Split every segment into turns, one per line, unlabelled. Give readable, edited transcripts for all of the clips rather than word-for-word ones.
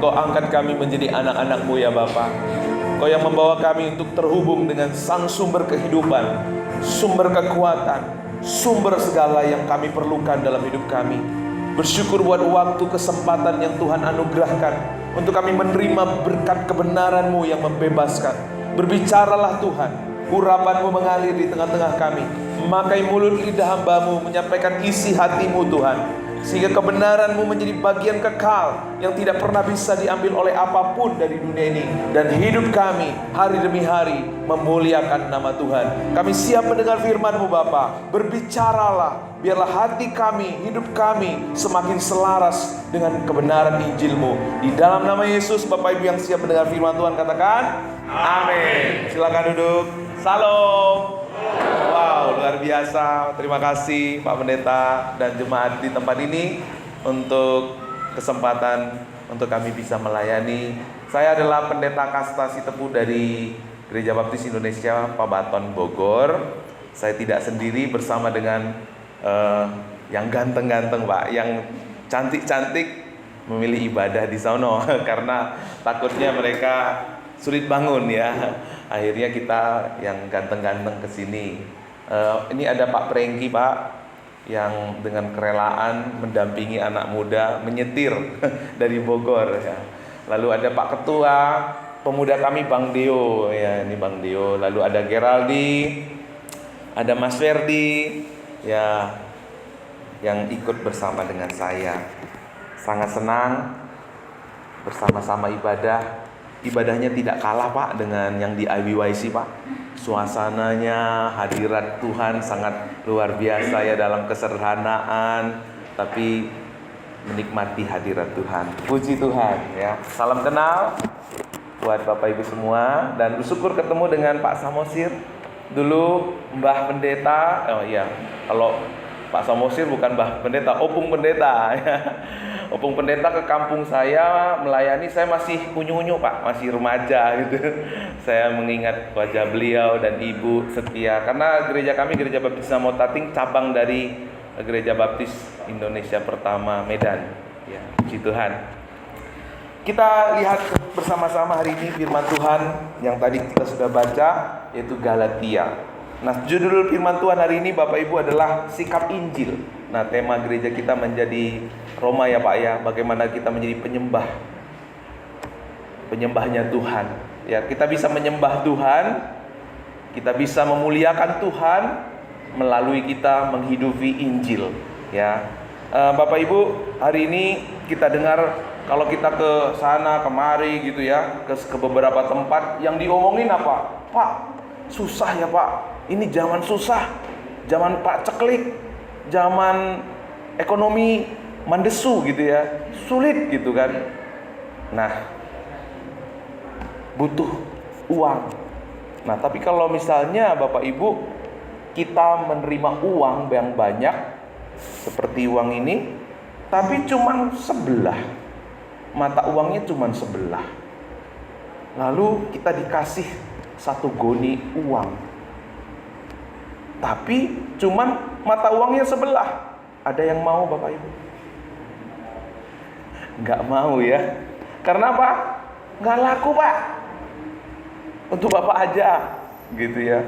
Engkau angkat kami menjadi anak-anak-Mu ya Bapa. Engkau yang membawa kami untuk terhubung dengan Sang Sumber kehidupan, sumber kekuatan, sumber segala yang kami perlukan dalam hidup kami. Bersyukur buat waktu kesempatan yang Tuhan anugerahkan untuk kami menerima berkat kebenaran-Mu yang membebaskan. Berbicaralah Tuhan, urapan-Mu mengalir di tengah-tengah kami. Memakai mulut lidah hamba-Mu menyampaikan isi hati-Mu Tuhan, sehingga kebenaran-Mu menjadi bagian kekal yang tidak pernah bisa diambil oleh apapun dari dunia ini. Dan hidup kami hari demi hari memuliakan nama Tuhan. Kami siap mendengar firman-Mu Bapa. Berbicaralah, biarlah hati kami, hidup kami semakin selaras dengan kebenaran Injil-Mu. Di dalam nama Yesus, Bapak Ibu yang siap mendengar firman Tuhan katakan amin. Silakan duduk. Salam. Wow, luar biasa. Terima kasih Pak Pendeta dan jemaat di tempat ini untuk kesempatan untuk kami bisa melayani. Saya adalah Pendeta Kasta Sitepu dari Gereja Baptis Indonesia Pabaton Bogor. Saya tidak sendiri, bersama dengan yang ganteng-ganteng Pak, yang cantik-cantik memilih ibadah di sono karena takutnya mereka sulit bangun ya. Akhirnya kita yang ganteng-ganteng kesini. Ini ada Pak Prengki Pak, yang dengan kerelaan mendampingi anak muda menyetir dari Bogor ya. Lalu ada Pak Ketua pemuda kami Bang Deo ya, ini Bang Deo. Lalu ada Geraldi, ada Mas Ferdi ya, yang ikut bersama dengan saya. Sangat senang bersama-sama ibadah. Ibadahnya tidak kalah Pak dengan yang di IBYC Pak. Suasananya, hadirat Tuhan sangat luar biasa ya, dalam kesederhanaan tapi menikmati hadirat Tuhan. Puji Tuhan ya. Salam kenal buat Bapak Ibu semua, dan bersyukur ketemu dengan Pak Samosir. Dulu Mbah Pendeta, oh iya, kalau Pak Samosir bukan Mbah Pendeta, Opung Pendeta ya. Opung Pendeta ke kampung saya melayani, saya masih unyu-unyu Pak, masih remaja gitu. Saya mengingat wajah beliau dan Ibu setia, karena gereja kami Gereja Baptis Namo Tating cabang dari Gereja Baptis Indonesia Pertama Medan ya. Puji Tuhan. Kita lihat bersama-sama hari ini firman Tuhan yang tadi kita sudah baca, yaitu Galatia. Nah, judul firman Tuhan hari ini Bapak Ibu adalah sikap Injil. Nah, tema gereja kita menjadi Roma ya Pak ya, bagaimana kita menjadi penyembahnya Tuhan. Ya, kita bisa menyembah Tuhan, kita bisa memuliakan Tuhan melalui kita menghidupi Injil. Ya, Bapak Ibu, hari ini kita dengar kalau kita ke sana kemari gitu ya, ke beberapa tempat yang diomongin apa? Pak, susah ya Pak. Ini zaman susah, zaman Pak Ceklik, zaman ekonomi mandesu gitu ya, sulit gitu kan. Nah, butuh uang. Nah, tapi kalau misalnya Bapak Ibu kita menerima uang yang banyak seperti uang ini, tapi cuman sebelah, mata uangnya cuman sebelah, lalu kita dikasih satu goni uang, tapi cuman mata uangnya sebelah. Ada yang mau Bapak Ibu? Nggak mau ya. Karena apa? Nggak laku Pak. Untuk Bapak aja gitu ya.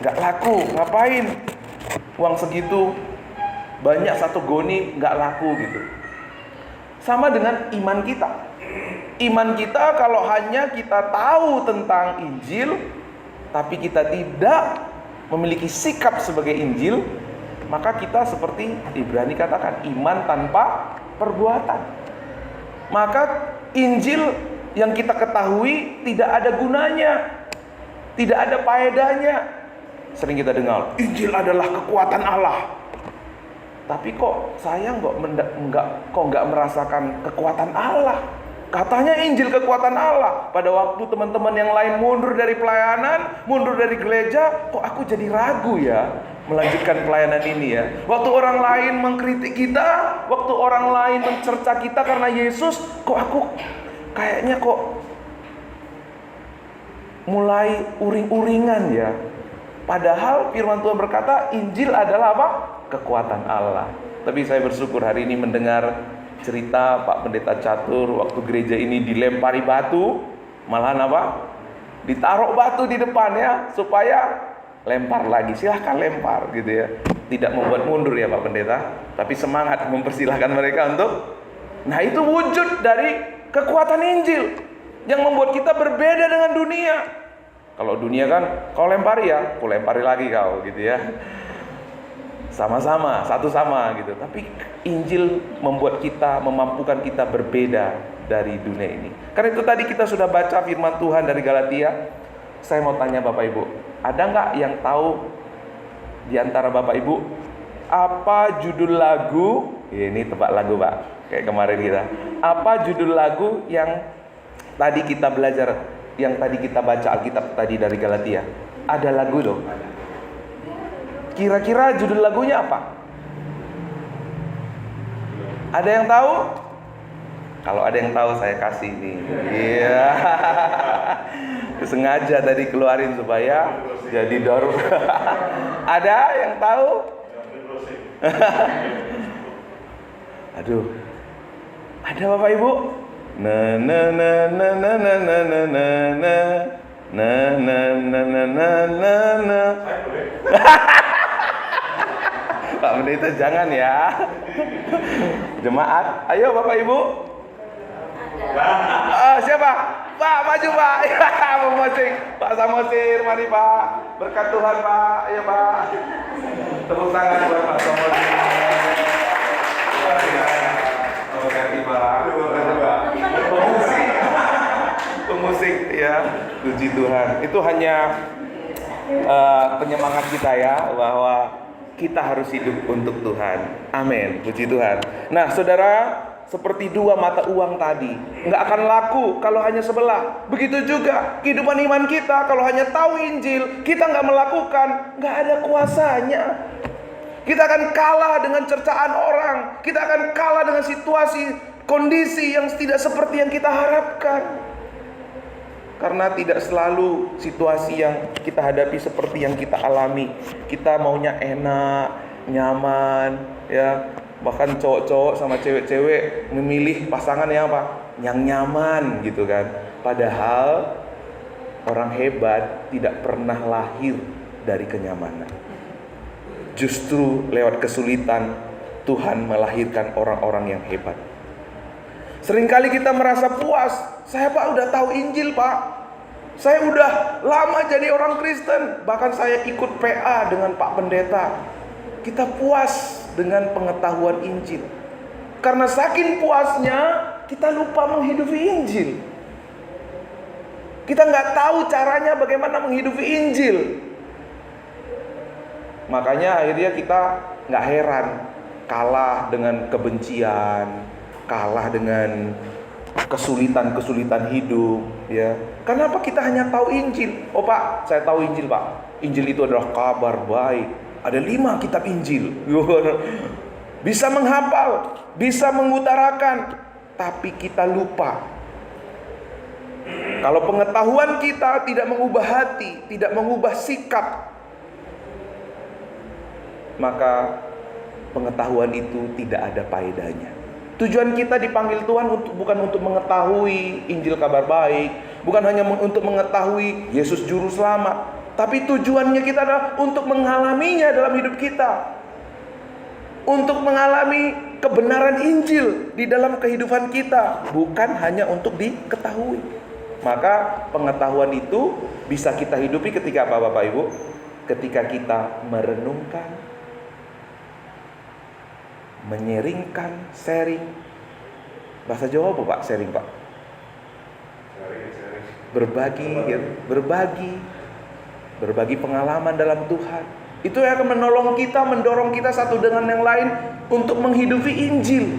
Nggak laku. Ngapain uang segitu banyak, satu goni nggak laku gitu. Sama dengan iman kita. Iman kita kalau hanya kita tahu tentang Injil, tapi kita tidak memiliki sikap sebagai Injil, maka kita seperti Ibrani katakan, iman tanpa perbuatan. Maka Injil yang kita ketahui tidak ada gunanya, tidak ada faedahnya. Sering kita dengar, Injil adalah kekuatan Allah. Tapi kok saya nggak merasakan kekuatan Allah. Katanya Injil kekuatan Allah. Pada waktu teman-teman yang lain mundur dari pelayanan, mundur dari gereja, kok aku jadi ragu ya melanjutkan pelayanan ini ya. Waktu orang lain mengkritik kita, waktu orang lain mencerca kita karena Yesus, kok aku kayaknya kok mulai uring-uringan ya. Padahal firman Tuhan berkata Injil adalah apa? Kekuatan Allah. Tapi saya bersyukur hari ini mendengar cerita Pak Pendeta Catur waktu gereja ini dilempari batu, malahan apa? Ditaruh batu di depannya supaya lempar lagi, silahkan lempar gitu ya. Tidak membuat mundur ya Pak Pendeta, tapi semangat mempersilahkan mereka untuk. Nah itu wujud dari kekuatan Injil yang membuat kita berbeda dengan dunia. Kalau dunia kan kau lempari ya, aku lempari lagi kau gitu ya. Sama-sama, satu sama gitu. Tapi Injil membuat kita, memampukan kita berbeda dari dunia ini. Karena itu tadi kita sudah baca firman Tuhan dari Galatia. Saya mau tanya Bapak Ibu, ada nggak yang tahu di antara Bapak Ibu apa judul lagu? Ini tebak lagu Pak, kayak kemarin kita. Apa judul lagu yang tadi kita belajar, yang tadi kita baca Alkitab tadi dari Galatia? Ada lagu loh. Kira-kira judul lagunya apa? Ada yang tahu? Kalau ada yang tahu saya kasih nih. Iya. Sengaja tadi keluarin supaya jadi dor. Ada yang tahu? Aduh. Ada Bapak Ibu? Na na na na na na na na na na na na na na na na. Pak Pendeta jangan ya. Jemaat, ayo Bapak Ibu. Siapa? Pak, maju Pak. Ya, memusik. Pak Samosir, mari Pak. Berkat Tuhan Pak. Ayo Pak. Tepuk tangan buat Pak Samosir. Terima kasih Pak. Pemusik. Pemusik ya. Puji Tuhan. Itu hanya penyemangat kita ya, bahwa kita harus hidup untuk Tuhan. Amin. Puji Tuhan. Nah, saudara, seperti dua mata uang tadi, nggak akan laku kalau hanya sebelah. Begitu juga kehidupan iman kita, kalau hanya tahu Injil, kita nggak melakukan, nggak ada kuasanya. Kita akan kalah dengan cercaan orang. Kita akan kalah dengan situasi, kondisi yang tidak seperti yang kita harapkan. Karena tidak selalu situasi yang kita hadapi seperti yang kita alami. Kita maunya enak, nyaman, ya. Bahkan cowok-cowok sama cewek-cewek memilih pasangan yang apa? Yang nyaman gitu kan. Padahal orang hebat tidak pernah lahir dari kenyamanan. Justru lewat kesulitan Tuhan melahirkan orang-orang yang hebat. Seringkali kita merasa puas. Saya Pak udah tahu Injil Pak. Saya udah lama jadi orang Kristen. Bahkan saya ikut PA dengan Pak Pendeta. Kita puas dengan pengetahuan Injil. Karena saking puasnya kita lupa menghidupi Injil. Kita nggak tahu caranya bagaimana menghidupi Injil. Makanya akhirnya kita nggak heran kalah dengan kebencian, kalah dengan kesulitan-kesulitan hidup, ya. Kenapa kita hanya tahu Injil? Oh Pak, saya tahu Injil Pak. Injil itu adalah kabar baik. Ada 5 kitab Injil. Bisa menghafal, bisa mengutarakan, tapi kita lupa. Kalau pengetahuan kita tidak mengubah hati, tidak mengubah sikap, maka pengetahuan itu tidak ada faedahnya. Tujuan kita dipanggil Tuhan bukan untuk mengetahui Injil kabar baik, bukan hanya untuk mengetahui Yesus juru selamat, tapi tujuannya kita adalah untuk mengalaminya dalam hidup kita, untuk mengalami kebenaran Injil di dalam kehidupan kita, bukan hanya untuk diketahui. Maka pengetahuan itu bisa kita hidupi ketika apa Bapak Ibu? Ketika kita merenungkan, menyeringkan, sharing. Bahasa Jawa apa Pak? Sharing Pak? Berbagi, ya. Berbagi pengalaman dalam Tuhan. Itu yang akan menolong kita, mendorong kita satu dengan yang lain untuk menghidupi Injil.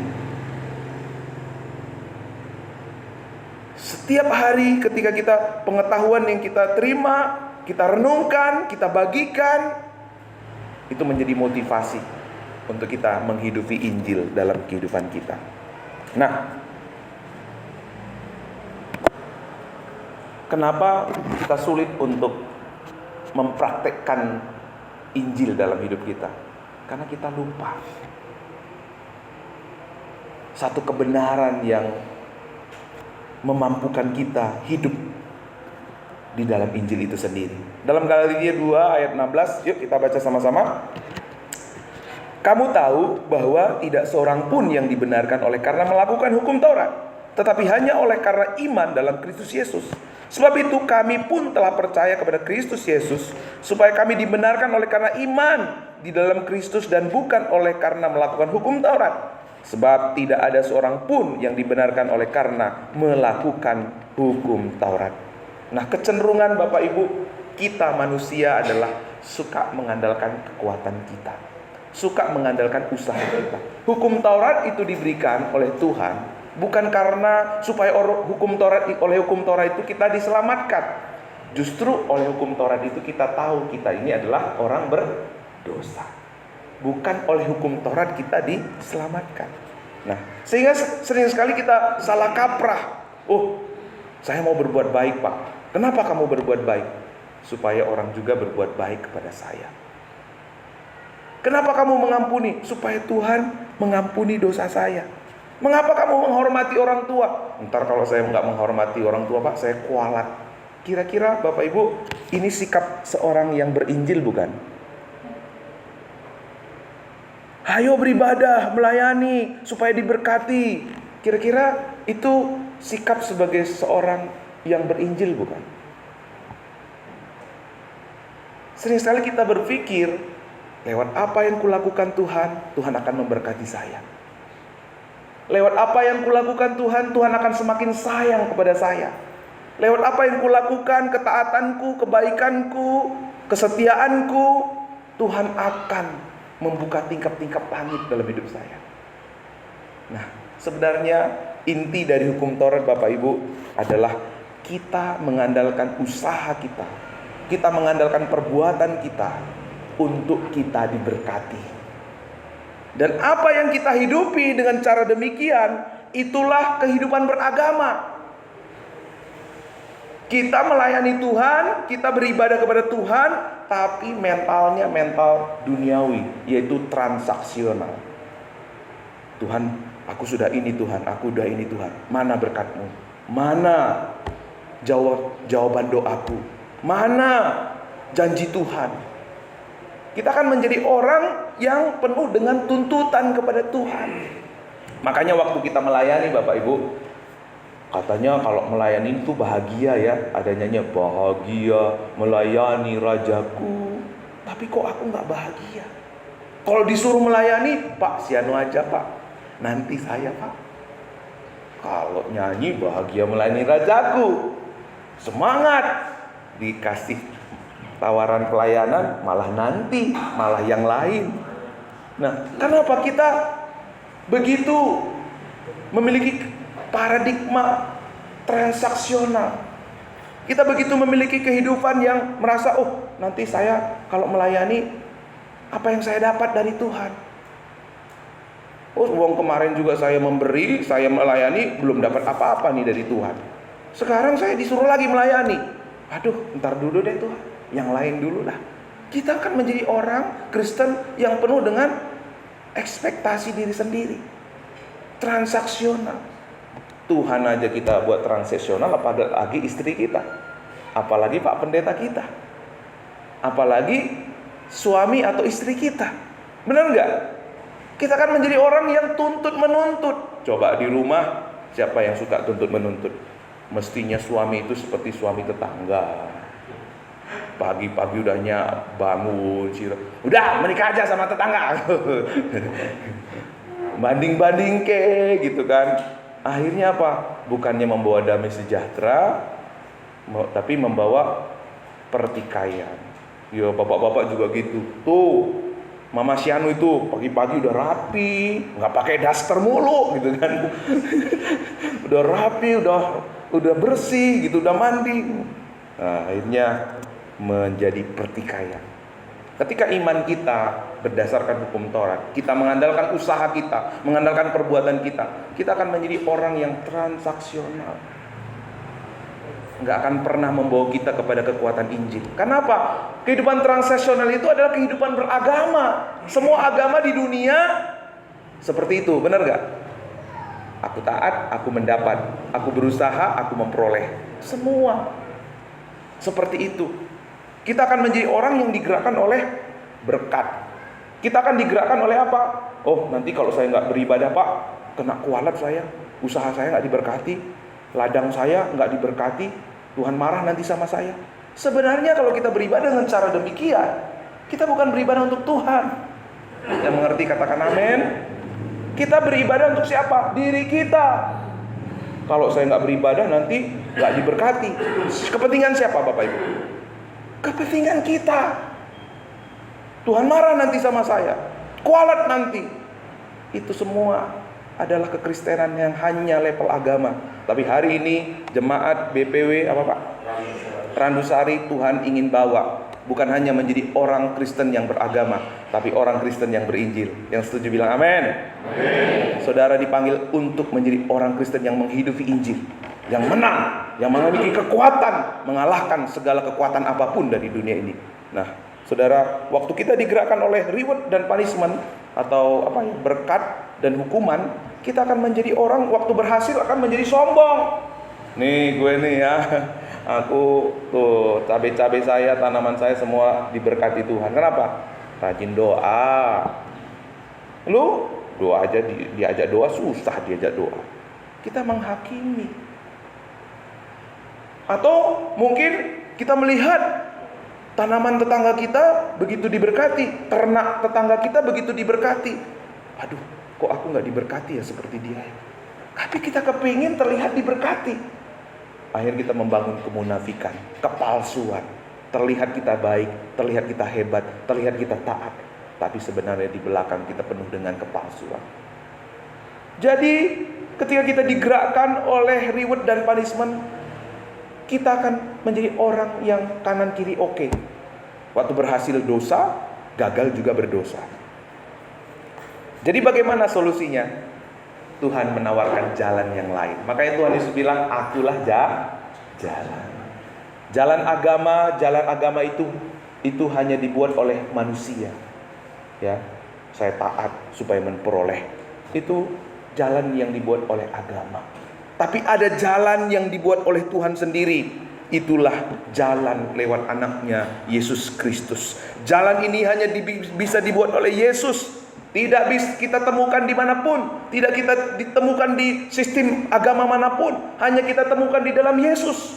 Setiap hari ketika kita pengetahuan yang kita terima, kita renungkan, kita bagikan, itu menjadi motivasi untuk kita menghidupi Injil dalam kehidupan kita. Nah, kenapa kita sulit untuk mempraktekkan Injil dalam hidup kita? Karena kita lupa. satu kebenaran yang memampukan kita hidup di dalam Injil itu sendiri. Dalam Galatia 2 ayat 16, yuk kita baca sama-sama. Kamu tahu bahwa tidak seorang pun yang dibenarkan oleh karena melakukan hukum Taurat, tetapi hanya oleh karena iman dalam Kristus Yesus. Sebab itu kami pun telah percaya kepada Kristus Yesus, supaya kami dibenarkan oleh karena iman di dalam Kristus dan bukan oleh karena melakukan hukum Taurat. Sebab tidak ada seorang pun yang dibenarkan oleh karena melakukan hukum Taurat. Nah, kecenderungan Bapak Ibu, kita manusia adalah suka mengandalkan kekuatan kita, suka mengandalkan usaha kita. Hukum Taurat itu diberikan oleh Tuhan bukan karena supaya oleh hukum Taurat itu kita diselamatkan. Justru oleh hukum Taurat itu kita tahu kita ini adalah orang berdosa. Bukan oleh hukum Taurat kita diselamatkan. Nah, sehingga sering sekali kita salah kaprah. Oh, saya mau berbuat baik, Pak. Kenapa kamu berbuat baik? Supaya orang juga berbuat baik kepada saya. Kenapa kamu mengampuni? Supaya Tuhan mengampuni dosa saya. Mengapa kamu menghormati orang tua? Ntar kalau saya nggak menghormati orang tua, Pak, saya kualat. Kira-kira Bapak Ibu, ini sikap seorang yang berinjil bukan? Ayo beribadah, melayani, supaya diberkati. Kira-kira itu sikap sebagai seorang yang berinjil bukan? Sering sekali kita berpikir, lewat apa yang kulakukan Tuhan, Tuhan akan memberkati saya. Lewat apa yang kulakukan Tuhan, Tuhan akan semakin sayang kepada saya. Lewat apa yang kulakukan, ketaatanku, kebaikanku, kesetiaanku, Tuhan akan membuka tingkap-tingkap langit dalam hidup saya. Nah, sebenarnya inti dari hukum Taurat Bapak Ibu adalah kita mengandalkan usaha kita. Kita mengandalkan perbuatan kita untuk kita diberkati. Dan apa yang kita hidupi dengan cara demikian, itulah kehidupan beragama. Kita melayani Tuhan, kita beribadah kepada Tuhan, tapi mentalnya mental duniawi, yaitu transaksional. Tuhan, aku sudah ini Tuhan, aku sudah ini Tuhan. Mana berkat-Mu? Mana jawaban doaku? Mana janji Tuhan? Kita akan menjadi orang yang penuh dengan tuntutan kepada Tuhan. Makanya waktu kita melayani Bapak Ibu, katanya kalau melayani itu bahagia ya. Ada nyanyi, bahagia melayani rajaku. Tapi kok aku gak bahagia? Kalau disuruh melayani, Pak, sianu aja Pak, nanti saya Pak. Kalau nyanyi bahagia melayani rajaku, semangat. Dikasih tawaran pelayanan, malah nanti, malah yang lain. Nah, kenapa kita begitu memiliki paradigma transaksional? Kita begitu memiliki kehidupan yang merasa, oh nanti saya kalau melayani, apa yang saya dapat dari Tuhan? Oh, uang kemarin juga saya memberi, saya melayani, belum dapat apa-apa nih dari Tuhan. Sekarang saya disuruh lagi melayani. Aduh, ntar dulu deh Tuhan, yang lain dulu lah. Kita akan menjadi orang Kristen yang penuh dengan ekspektasi diri sendiri, transaksional. Tuhan aja kita buat transaksional, apalagi istri kita, apalagi Pak Pendeta kita, apalagi suami atau istri kita. Benar nggak? Kita akan menjadi orang yang tuntut menuntut. Coba di rumah, siapa yang suka tuntut menuntut? Mestinya suami itu seperti suami tetangga. Pagi-pagi udahnya bangun, udah menikah aja sama tetangga. Banding-banding gitu kan. Akhirnya apa? Bukannya membawa damai sejahtera, tapi membawa pertikaian. Yo, bapak-bapak juga gitu. Tuh, Mama Sianu itu pagi-pagi udah rapi, nggak pakai daster mulu gitu kan. Udah rapi, udah bersih gitu, udah mandi. Nah, akhirnya menjadi pertikaian. Ketika iman kita berdasarkan hukum Taurat, kita mengandalkan usaha kita, mengandalkan perbuatan kita, kita akan menjadi orang yang transaksional. Nggak akan pernah membawa kita kepada kekuatan Injil. Kenapa? Kehidupan transaksional itu adalah kehidupan beragama. Semua agama di dunia seperti itu, benar nggak? Aku taat, aku mendapat. Aku berusaha, aku memperoleh. Semua seperti itu. Kita akan menjadi orang yang digerakkan oleh berkat. Kita akan digerakkan oleh apa? Oh, nanti kalau saya nggak beribadah, Pak, kena kualat saya. Usaha saya nggak diberkati. Ladang saya nggak diberkati. Tuhan marah nanti sama saya. Sebenarnya kalau kita beribadah dengan cara demikian, kita bukan beribadah untuk Tuhan. Yang mengerti katakan amin. Kita beribadah untuk siapa? Diri kita. Kalau saya nggak beribadah nanti nggak diberkati. Kepentingan siapa Bapak Ibu? Kepentingan kita. Tuhan marah nanti sama saya. Kualat nanti. Itu semua adalah kekristenan yang hanya level agama. Tapi hari ini jemaat BPW apa Pak? Randusari Tuhan ingin bawa. Bukan hanya menjadi orang Kristen yang beragama, tapi orang Kristen yang berinjil. Yang setuju bilang amin. Saudara dipanggil untuk menjadi orang Kristen yang menghidupi Injil, yang menang, yang memiliki kekuatan mengalahkan segala kekuatan apapun dari dunia ini. Nah, saudara, waktu kita digerakkan oleh reward dan punishment atau berkat dan hukuman, kita akan menjadi orang waktu berhasil akan menjadi sombong. Nih gue nih ya, aku tuh cabai-cabai saya, tanaman saya semua diberkati Tuhan. Kenapa? Rajin doa. Lu doa aja, diajak doa susah diajak doa. Kita menghakimi. Atau mungkin kita melihat tanaman tetangga kita begitu diberkati, ternak tetangga kita begitu diberkati. Aduh, kok aku nggak diberkati ya seperti dia? Tapi kita kepingin terlihat diberkati. Akhirnya kita membangun kemunafikan, kepalsuan. Terlihat kita baik, terlihat kita hebat, terlihat kita taat. Tapi sebenarnya di belakang kita penuh dengan kepalsuan. Jadi ketika kita digerakkan oleh reward dan punishment, kita akan menjadi orang yang kanan kiri oke. Waktu berhasil dosa, gagal juga berdosa. Jadi bagaimana solusinya? Tuhan menawarkan jalan yang lain. Makanya Tuhan Yesus bilang, akulah jalan. Jalan agama itu hanya dibuat oleh manusia. Ya, saya taat supaya memperoleh. Itu jalan yang dibuat oleh agama. Tapi ada jalan yang dibuat oleh Tuhan sendiri. Itulah jalan lewat anaknya Yesus Kristus. Jalan ini hanya bisa dibuat oleh Yesus. Tidak bisa kita temukan dimanapun. Tidak kita ditemukan di sistem agama manapun. Hanya kita temukan di dalam Yesus.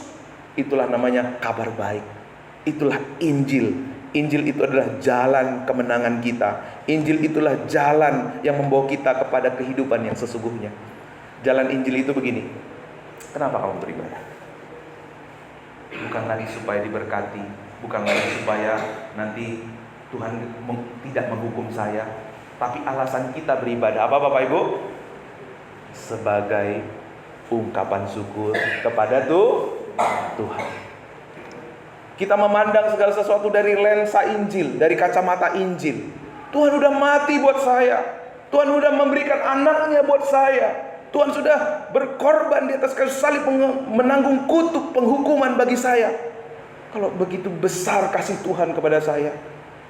Itulah namanya kabar baik. Itulah Injil. Injil itu adalah jalan kemenangan kita. Injil itulah jalan yang membawa kita kepada kehidupan yang sesungguhnya. Jalan Injil itu begini. Kenapa kamu beribadah? Bukan lagi supaya diberkati. Bukan lagi supaya nanti Tuhan tidak menghukum saya. Tapi alasan kita beribadah apa Bapak Ibu? Sebagai ungkapan syukur kepada Tuhan. Kita memandang segala sesuatu dari lensa Injil, dari kacamata Injil. Tuhan udah mati buat saya. Tuhan udah memberikan anaknya buat saya. Tuhan sudah berkorban di atas kayu salib menanggung kutuk penghukuman bagi saya. Kalau begitu besar kasih Tuhan kepada saya,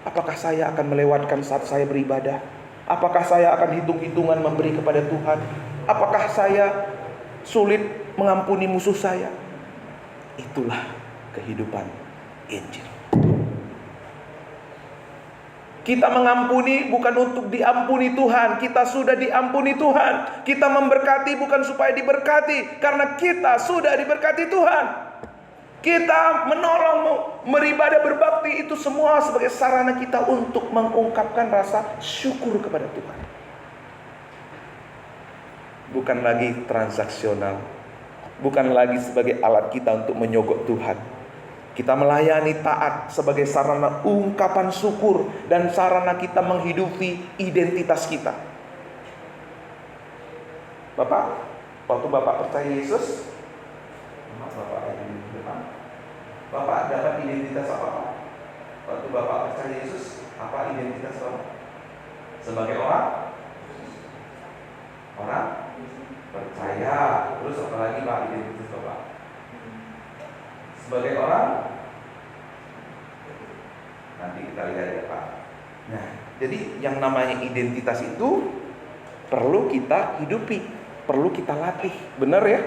apakah saya akan melewatkan saat saya beribadah? Apakah saya akan hitung-hitungan memberi kepada Tuhan? Apakah saya sulit mengampuni musuh saya? Itulah kehidupan Injil. Kita mengampuni bukan untuk diampuni Tuhan. Kita sudah diampuni Tuhan. Kita memberkati bukan supaya diberkati, karena kita sudah diberkati Tuhan. Kita menolong, beribadah, berbakti, itu semua sebagai sarana kita untuk mengungkapkan rasa syukur kepada Tuhan. Bukan lagi transaksional. Bukan lagi sebagai alat kita untuk menyogok Tuhan. Kita melayani taat sebagai sarana ungkapan syukur dan sarana kita menghidupi identitas kita. Bapak, waktu Bapak percaya Yesus, Bapak dapat identitas apa? Waktu Bapak percaya Yesus, apa identitas Bapak? Sebagai orang percaya. Terus apa lagi Pak identitas Bapak? Sebagai orang, nanti kita lihat ya Pak. Nah, jadi yang namanya identitas itu perlu kita hidupi. perlu kita latih. Benar ya?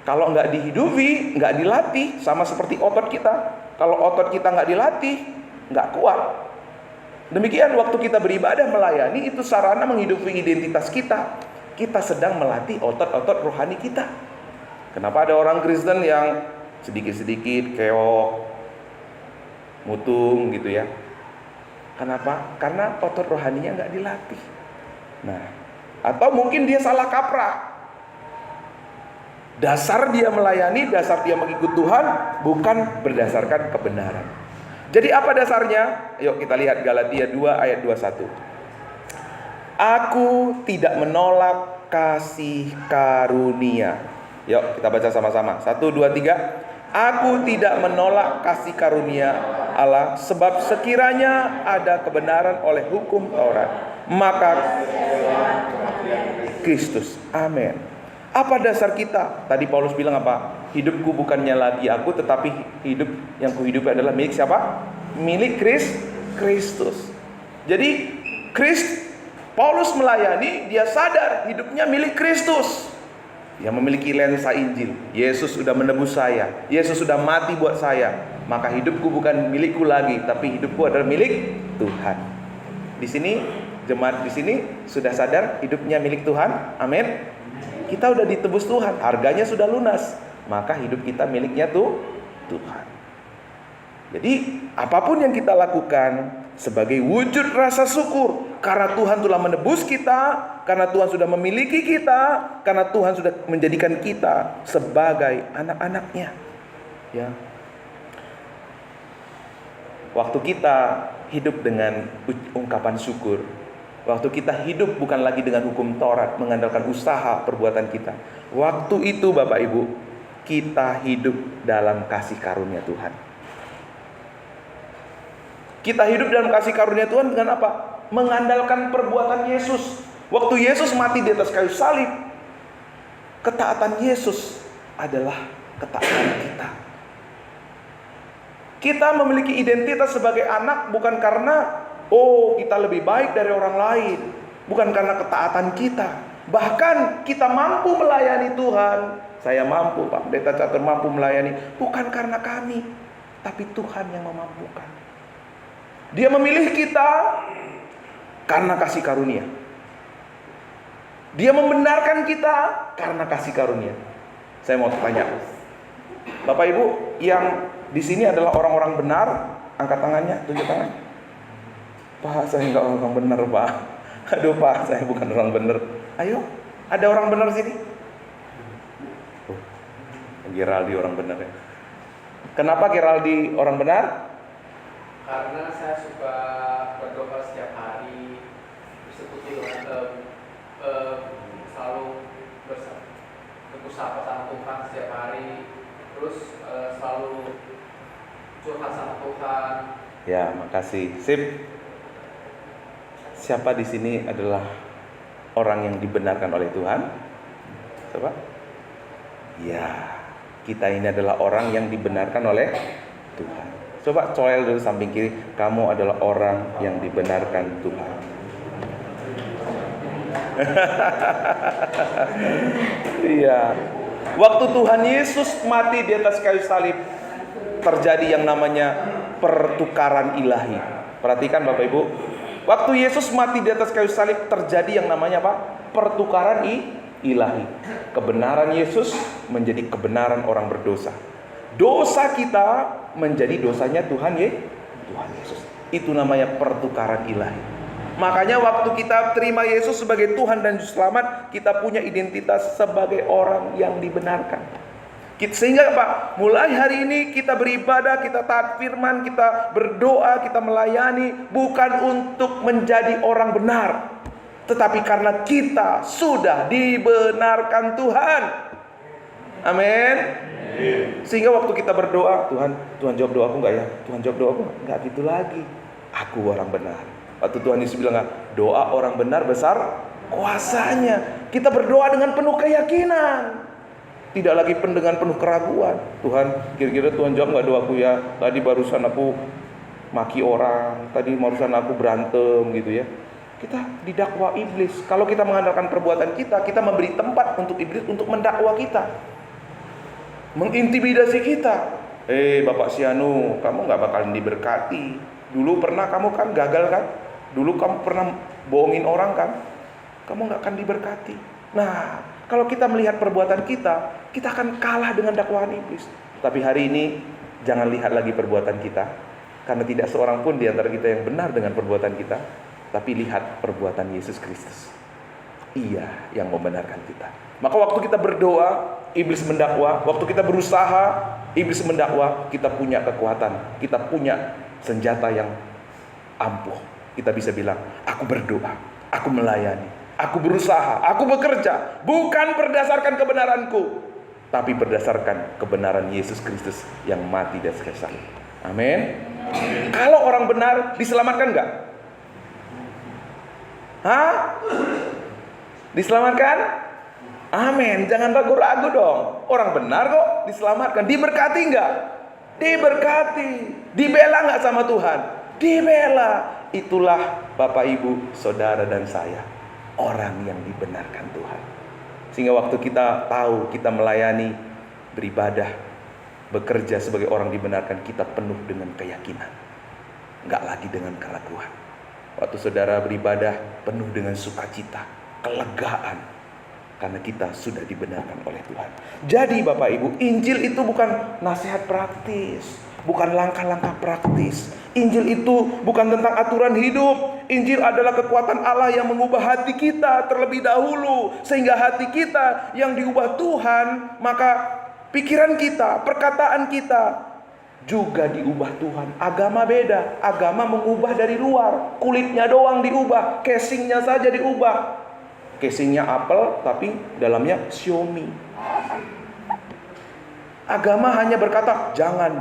Kalau nggak dihidupi, nggak dilatih, sama seperti otot kita. Kalau otot kita nggak dilatih, nggak kuat. Demikian waktu kita beribadah melayani, itu sarana menghidupi identitas kita. Kita sedang melatih otot-otot rohani kita. Kenapa ada orang Kristen yang sedikit-sedikit keok, mutung gitu ya? Kenapa? Karena otot rohaninya nggak dilatih. Nah, atau mungkin dia salah kaprah. Dasar dia melayani, dasar dia mengikut Tuhan bukan berdasarkan kebenaran. Jadi apa dasarnya? Yuk kita lihat Galatia 2 ayat 21. Aku tidak menolak kasih karunia. Yuk kita baca sama-sama. 1, 2, 3. Aku tidak menolak kasih karunia Allah, sebab sekiranya ada kebenaran oleh hukum Taurat, maka Kristus. Amin. Apa dasar kita? Tadi Paulus bilang apa? Hidupku bukannya lagi aku, tetapi hidup yang kuhidupi adalah milik siapa? Milik Kristus. Jadi Paulus melayani, dia sadar hidupnya milik Kristus. Dia memiliki lensa Injil. Yesus sudah menebus saya. Yesus sudah mati buat saya. Maka hidupku bukan milikku lagi, tapi hidupku adalah milik Tuhan. Di sini jemaat di sini sudah sadar hidupnya milik Tuhan. Amin. Kita udah ditebus Tuhan, harganya sudah lunas. Maka hidup kita miliknya Tuhan. Jadi apapun yang kita lakukan sebagai wujud rasa syukur, karena Tuhan telah menebus kita, karena Tuhan sudah memiliki kita, karena Tuhan sudah menjadikan kita sebagai anak-anaknya. Ya. Waktu kita hidup dengan ungkapan syukur, waktu kita hidup bukan lagi dengan hukum Taurat, mengandalkan usaha perbuatan kita. Waktu itu Bapak Ibu, kita hidup dalam kasih karunia Tuhan. Kita hidup dalam kasih karunia Tuhan dengan apa? Mengandalkan perbuatan Yesus. Waktu Yesus mati di atas kayu salib, ketaatan Yesus adalah ketaatan kita. Kita memiliki identitas sebagai anak bukan karena kita lebih baik dari orang lain, bukan karena ketaatan kita. Bahkan kita mampu melayani Tuhan. Saya mampu, Pak Pendeta Catur mampu melayani, bukan karena kami, tapi Tuhan yang memampukan. Dia memilih kita karena kasih karunia. Dia membenarkan kita karena kasih karunia. Saya mau tanya, Bapak Ibu yang di sini adalah orang-orang benar, angkat tangannya, tunjuk tangan. Pak, saya enggak orang benar, Pak. Aduh, Pak, saya bukan orang benar. Ayo, ada orang benar sini? Geraldi orang benar ya. Kenapa Geraldi orang benar?
Karena saya suka berdoa setiap hari, bersekutu dengan selalu bersama sama Tuhan setiap hari, terus selalu curhat sama Tuhan.
Ya, makasih. Sip. Siapa di sini adalah orang yang dibenarkan oleh Tuhan? Coba. Ya, kita ini adalah orang yang dibenarkan oleh Tuhan. Coba coel dari samping kiri, kamu adalah orang yang dibenarkan Tuhan. Iya. Waktu Tuhan Yesus mati di atas kayu salib, terjadi yang namanya pertukaran ilahi. Perhatikan Bapak Ibu, waktu Yesus mati di atas kayu salib terjadi yang namanya apa? Pertukaran ilahi. Kebenaran Yesus menjadi kebenaran orang berdosa. Dosa kita menjadi dosanya Tuhan Yesus. Itu namanya pertukaran ilahi. Makanya waktu kita terima Yesus sebagai Tuhan dan Juru Selamat, kita punya identitas sebagai orang yang dibenarkan. Sehingga apa? Mulai hari ini kita beribadah, kita taat firman, kita berdoa, kita melayani, bukan untuk menjadi orang benar, tetapi karena kita sudah dibenarkan Tuhan. Amin. Sehingga waktu kita berdoa, Tuhan jawab doaku enggak ya? Tuhan jawab doaku enggak gitu lagi. Aku orang benar. Waktu Tuhan Yesus bilang, doa orang benar besar kuasanya. Kita berdoa dengan penuh keyakinan, tidak lagi dengan penuh keraguan. Tuhan, kira-kira Tuhan jawab enggak doaku ya? Tadi barusan aku maki orang, tadi barusan aku berantem gitu ya. Kita didakwa iblis. Kalau kita mengandalkan perbuatan kita, kita memberi tempat untuk iblis untuk mendakwa kita, mengintimidasi kita. Bapak Sianu, kamu gak bakalan diberkati. Dulu pernah kamu kan gagal kan? Dulu kamu pernah bohongin orang kan? Kamu gak akan diberkati. Nah, kalau kita melihat perbuatan kita, kita akan kalah dengan dakwaan iblis. Tapi hari ini jangan lihat lagi perbuatan kita, karena tidak seorang pun di antara kita yang benar dengan perbuatan kita. Tapi lihat perbuatan Yesus Kristus. Ia yang membenarkan kita. Maka waktu kita berdoa, iblis mendakwa. Waktu kita berusaha, iblis mendakwa. Kita punya kekuatan, kita punya senjata yang ampuh. Kita bisa bilang, aku berdoa, aku melayani, aku berusaha, aku bekerja, bukan berdasarkan kebenaranku, tapi berdasarkan kebenaran Yesus Kristus yang mati dan seksa. Amin. Kalau orang benar diselamatkan enggak? Diselamatkan? Amin. Jangan ragu-ragu dong. Orang benar kok diselamatkan. Diberkati enggak? Diberkati. Dibela enggak sama Tuhan? Dibela. Itulah Bapak Ibu, Saudara dan saya, orang yang dibenarkan Tuhan. Sehingga waktu kita tahu kita melayani, beribadah, bekerja sebagai orang dibenarkan, kita penuh dengan keyakinan, enggak lagi dengan keraguan. Waktu saudara beribadah, penuh dengan sukacita, kelegaan, karena kita sudah dibenarkan oleh Tuhan. Jadi Bapak Ibu, Injil itu bukan nasihat praktis, bukan langkah-langkah praktis. Injil itu bukan tentang aturan hidup. Injil adalah kekuatan Allah yang mengubah hati kita terlebih dahulu, sehingga hati kita yang diubah Tuhan, maka pikiran kita, perkataan kita juga diubah Tuhan. Agama beda. Agama mengubah dari luar, kulitnya doang diubah, casingnya saja diubah. Casingnya apel, tapi dalamnya Xiaomi. Agama hanya berkata jangan.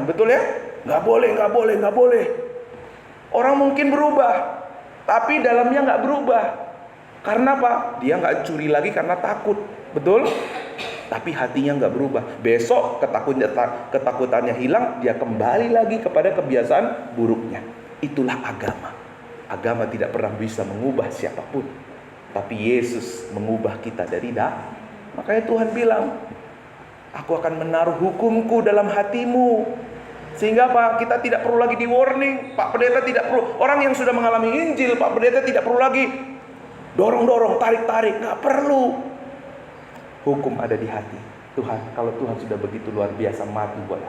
Betul ya? Gak boleh. Orang mungkin berubah, tapi dalamnya gak berubah. Karena apa? Dia gak curi lagi karena takut. Betul? Tapi hatinya gak berubah. Besok ketakutannya hilang, dia kembali lagi kepada kebiasaan buruknya. Itulah agama. Agama tidak pernah bisa mengubah siapapun, tapi Yesus mengubah kita dari dalam. Makanya Tuhan bilang, aku akan menaruh hukumku dalam hatimu. Sehingga apa? Kita tidak perlu lagi di warning. Pak Pendeta tidak perlu. Orang yang sudah mengalami Injil, Pak Pendeta tidak perlu lagi dorong-dorong, tarik-tarik. Gak perlu. Hukum ada di hati. Tuhan, kalau Tuhan sudah begitu luar biasa mati buat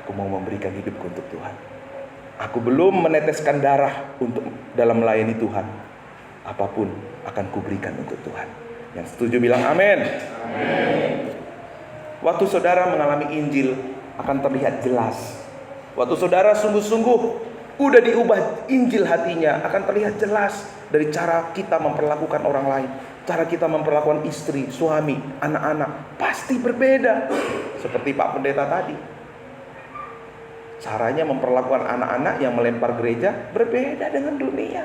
aku mau memberikan hidupku untuk Tuhan. Aku belum meneteskan darah untuk dalam melayani Tuhan. Apapun akan kuberikan untuk Tuhan. Yang setuju bilang amin. Amin. Waktu saudara mengalami Injil akan terlihat jelas. Waktu saudara sungguh-sungguh udah diubah Injil hatinya, akan terlihat jelas dari cara kita memperlakukan orang lain. Cara kita memperlakukan istri, suami, anak-anak pasti berbeda. Seperti Pak Pendeta tadi, caranya memperlakukan anak-anak yang melempar gereja berbeda dengan dunia.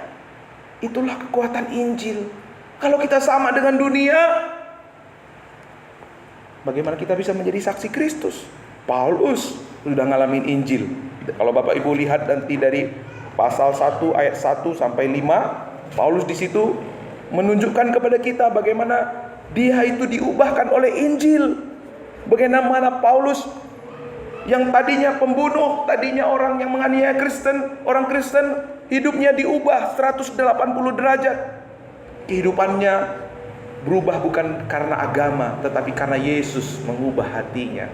Itulah kekuatan Injil. Kalau kita sama dengan dunia, bagaimana kita bisa menjadi saksi Kristus? Paulus sudah ngalamin Injil. Kalau Bapak Ibu lihat nanti dari pasal 1 ayat 1 sampai 5, Paulus di situ menunjukkan kepada kita bagaimana dia itu diubahkan oleh Injil. Bagaimana Paulus yang tadinya pembunuh, tadinya orang yang menganiaya Kristen, orang Kristen, hidupnya diubah 180 derajat. Kehidupannya berubah bukan karena agama, tetapi karena Yesus mengubah hatinya.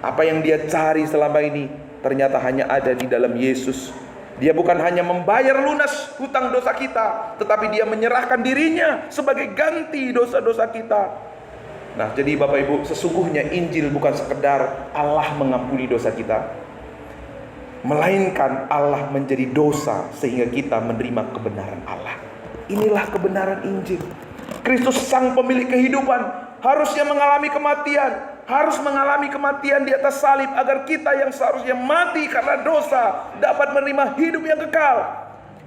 Apa yang dia cari selama ini ternyata hanya ada di dalam Yesus. Dia bukan hanya membayar lunas hutang dosa kita, tetapi dia menyerahkan dirinya sebagai ganti dosa-dosa kita. Nah, jadi Bapak Ibu, sesungguhnya Injil bukan sekedar Allah mengampuni dosa kita, melainkan Allah menjadi dosa sehingga kita menerima kebenaran Allah. Inilah kebenaran Injil. Kristus sang pemilik kehidupan harusnya mengalami kematian, harus mengalami kematian di atas salib agar kita yang seharusnya mati karena dosa dapat menerima hidup yang kekal.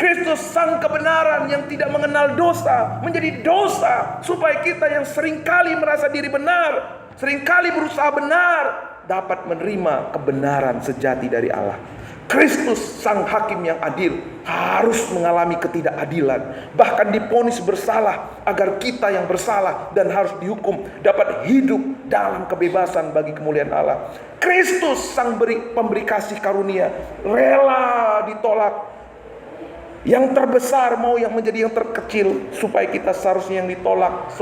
Kristus sang kebenaran yang tidak mengenal dosa menjadi dosa supaya kita yang seringkali merasa diri benar, seringkali berusaha benar, dapat menerima kebenaran sejati dari Allah. Kristus sang hakim yang adil harus mengalami ketidakadilan, bahkan divonis bersalah agar kita yang bersalah dan harus dihukum dapat hidup dalam kebebasan bagi kemuliaan Allah. Kristus sang pemberi kasih karunia rela ditolak yang terbesar mau yang menjadi yang terkecil, supaya kita seharusnya yang ditolak,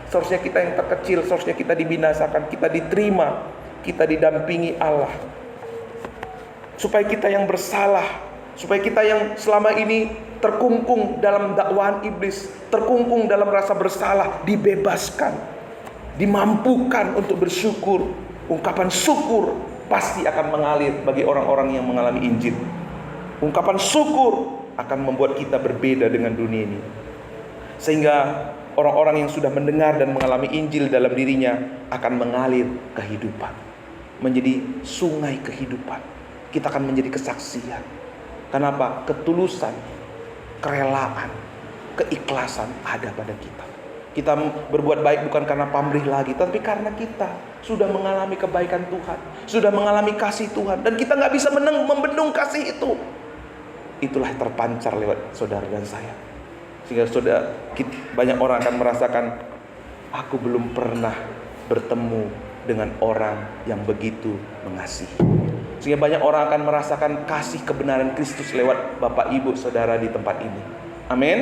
seharusnya kita yang terkecil, seharusnya kita dibinasakan, kita diterima, kita didampingi Allah. Supaya kita yang bersalah, supaya kita yang selama ini terkungkung dalam dakwaan iblis, terkungkung dalam rasa bersalah, dibebaskan, dimampukan untuk bersyukur. Ungkapan syukur pasti akan mengalir bagi orang-orang yang mengalami Injil. Ungkapan syukur akan membuat kita berbeda dengan dunia ini, sehingga orang-orang yang sudah mendengar dan mengalami Injil dalam dirinya akan mengalir kehidupan, menjadi sungai kehidupan. Kita akan menjadi kesaksian. Kenapa? Ketulusan, kerelaan, keikhlasan ada pada kita. Kita berbuat baik bukan karena pamrih lagi, tapi karena kita sudah mengalami kebaikan Tuhan, sudah mengalami kasih Tuhan, dan kita nggak bisa membendung kasih itu. Itulah terpancar lewat saudara dan saya. Sehingga banyak orang akan merasakan, aku belum pernah bertemu dengan orang yang begitu mengasihi. Sehingga banyak orang akan merasakan kasih kebenaran Kristus lewat Bapak Ibu Saudara di tempat ini. Amin.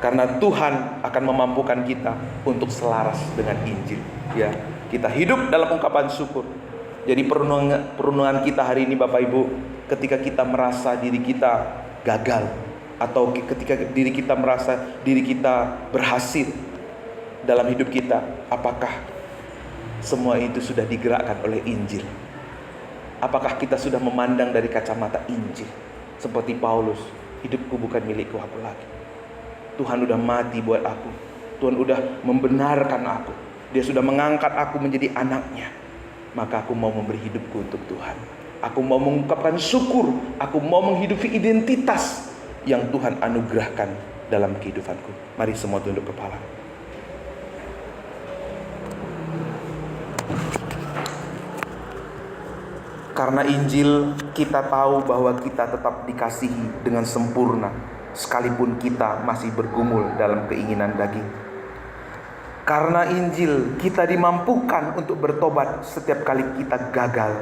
Karena Tuhan akan memampukan kita untuk selaras dengan Injil. Ya, kita hidup dalam ungkapan syukur. Jadi perenungan kita hari ini Bapak Ibu, ketika kita merasa diri kita gagal, atau ketika diri kita merasa diri kita berhasil dalam hidup kita, apakah semua itu sudah digerakkan oleh Injil? Apakah kita sudah memandang dari kacamata Injil? Seperti Paulus, hidupku bukan milikku aku lagi. Tuhan udah mati buat aku. Tuhan udah membenarkan aku. Dia sudah mengangkat aku menjadi anaknya. Maka aku mau memberi hidupku untuk Tuhan. Aku mau mengungkapkan syukur. Aku mau menghidupi identitas yang Tuhan anugerahkan dalam kehidupanku. Mari semua tunduk kepala. Karena Injil, kita tahu bahwa kita tetap dikasihi dengan sempurna, sekalipun kita masih bergumul dalam keinginan daging. Karena Injil, kita dimampukan untuk bertobat setiap kali kita gagal.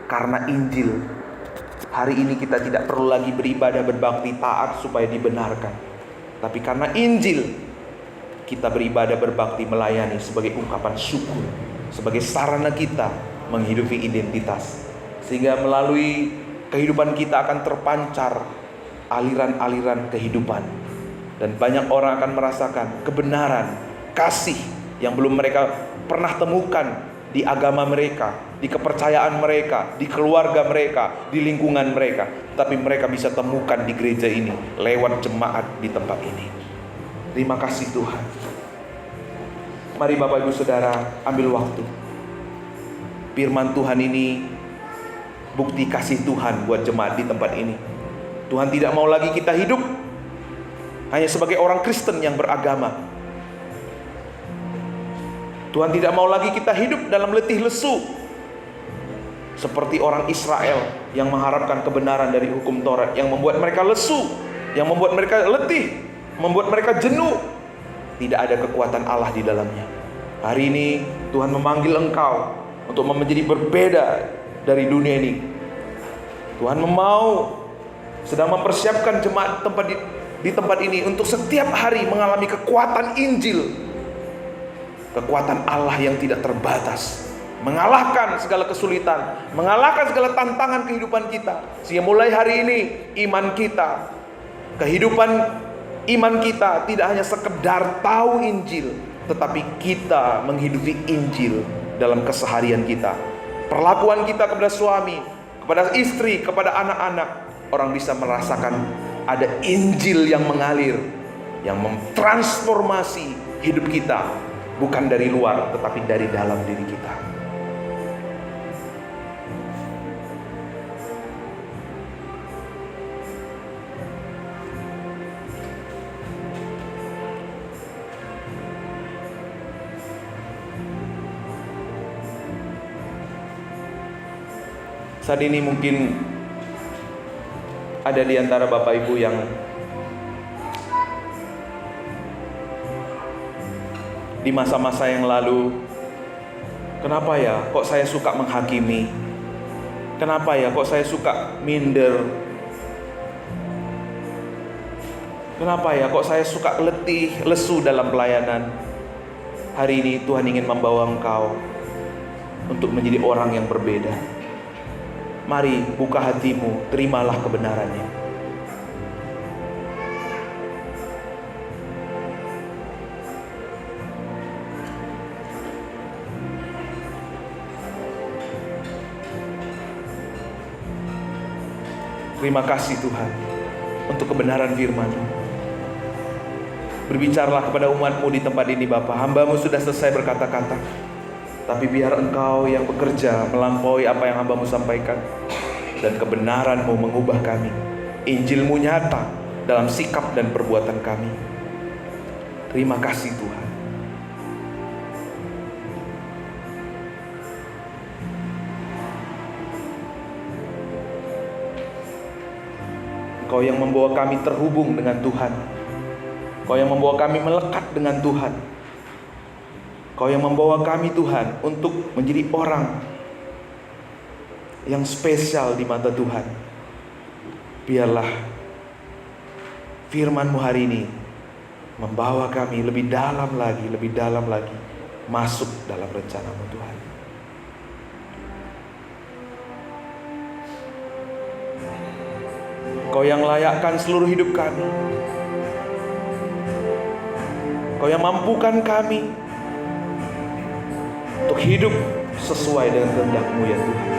Karena Injil, hari ini kita tidak perlu lagi beribadah, berbakti, taat supaya dibenarkan. Tapi karena Injil, kita beribadah, berbakti, melayani sebagai ungkapan syukur, sebagai sarana kita menghidupi identitas. Sehingga melalui kehidupan kita akan terpancar aliran-aliran kehidupan. Dan banyak orang akan merasakan kebenaran, kasih yang belum mereka pernah temukan di agama mereka, di kepercayaan mereka, di keluarga mereka, di lingkungan mereka. Tapi mereka bisa temukan di gereja ini, lewat jemaat di tempat ini. Terima kasih Tuhan. Mari Bapak Ibu Saudara, ambil waktu. Firman Tuhan ini bukti kasih Tuhan buat jemaat di tempat ini. Tuhan tidak mau lagi kita hidup hanya sebagai orang Kristen yang beragama. Tuhan tidak mau lagi kita hidup dalam letih lesu seperti orang Israel yang mengharapkan kebenaran dari hukum Taurat, yang membuat mereka lesu, yang membuat mereka letih, membuat mereka jenuh. Tidak ada kekuatan Allah di dalamnya. Hari ini Tuhan memanggil engkau untuk menjadi berbeda dari dunia ini. Tuhan sedang mempersiapkan jemaat di tempat ini untuk setiap hari mengalami kekuatan Injil, kekuatan Allah yang tidak terbatas, mengalahkan segala kesulitan, mengalahkan segala tantangan kehidupan kita. Sehingga mulai hari ini iman kita, kehidupan iman kita tidak hanya sekedar tahu Injil, tetapi kita menghidupi Injil dalam keseharian kita. Perlakuan kita kepada suami, kepada istri, kepada anak-anak, orang bisa merasakan ada Injil yang mengalir, yang mentransformasi hidup kita, bukan dari luar tetapi dari dalam diri kita. Saat ini mungkin ada di antara Bapak Ibu yang di masa-masa yang lalu, kenapa ya kok saya suka menghakimi? Kenapa ya kok saya suka minder? Kenapa ya kok saya suka letih, lesu dalam pelayanan? Hari ini Tuhan ingin membawa engkau untuk menjadi orang yang berbeda. Mari buka hatimu, terimalah kebenarannya. Terima kasih Tuhan untuk kebenaran firman-Mu. Berbicaralah kepada umat-Mu di tempat ini Bapa. Hamba-Mu sudah selesai berkata-kata, tapi biar Engkau yang bekerja melampaui apa yang hamba-Mu sampaikan, dan kebenaran-Mu mengubah kami. Injil-Mu nyata dalam sikap dan perbuatan kami. Terima kasih Tuhan. Engkau yang membawa kami terhubung dengan Tuhan. Kau yang membawa kami melekat dengan Tuhan. Kau yang membawa kami Tuhan untuk menjadi orang yang spesial di mata Tuhan. Biarlah firman-Mu hari ini membawa kami lebih dalam lagi masuk dalam rencana-Mu Tuhan. Kau yang layakkan seluruh hidup kami. Kau yang mampukan kami untuk hidup sesuai dengan kehendak-Mu ya Tuhan.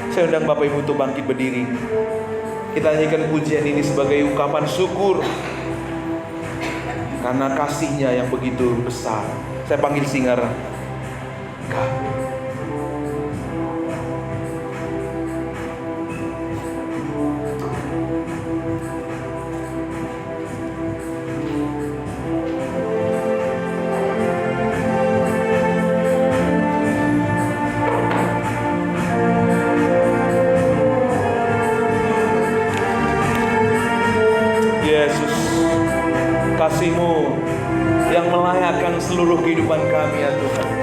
Saya undang Bapak Ibu untuk bangkit berdiri. Kita nyanyikan pujian ini sebagai ungkapan syukur karena kasih-Nya yang begitu besar. Saya panggil singer. Kasih-Mu yang melayakkan seluruh kehidupan kami ya Tuhan.